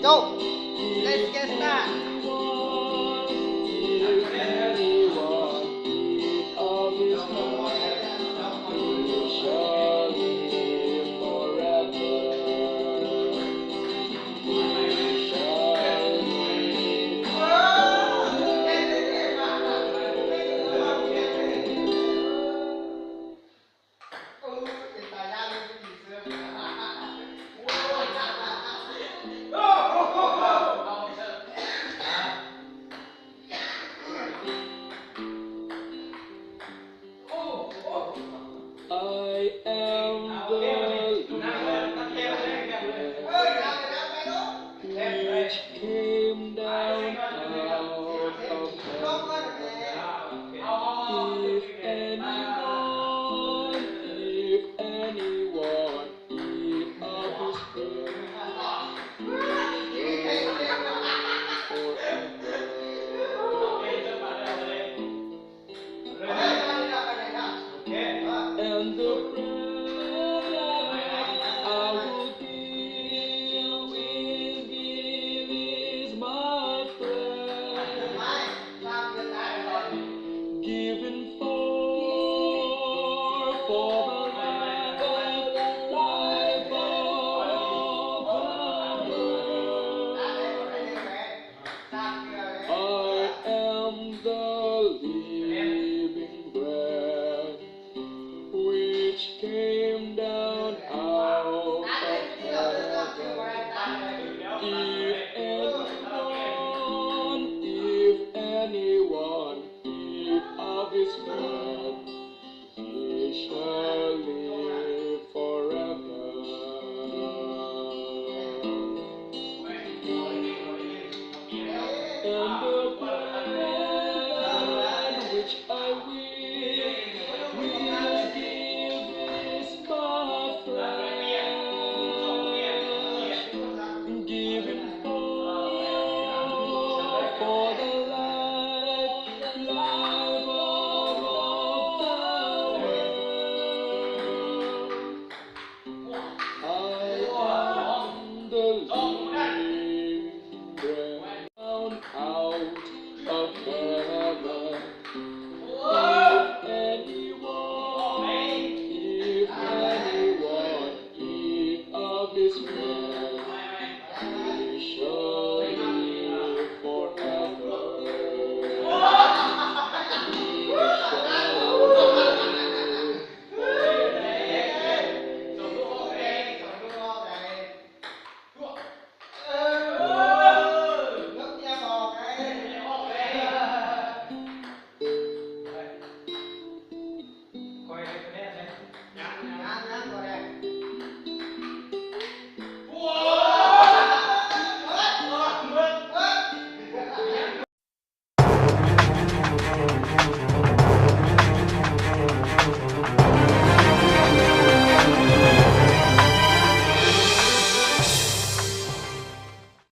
Go. Let's get started. I am the which came down out of heaven. If anyone eat of his and the bread I will give is my flesh, given for the life of the world. I am the living bread which came down out of heaven.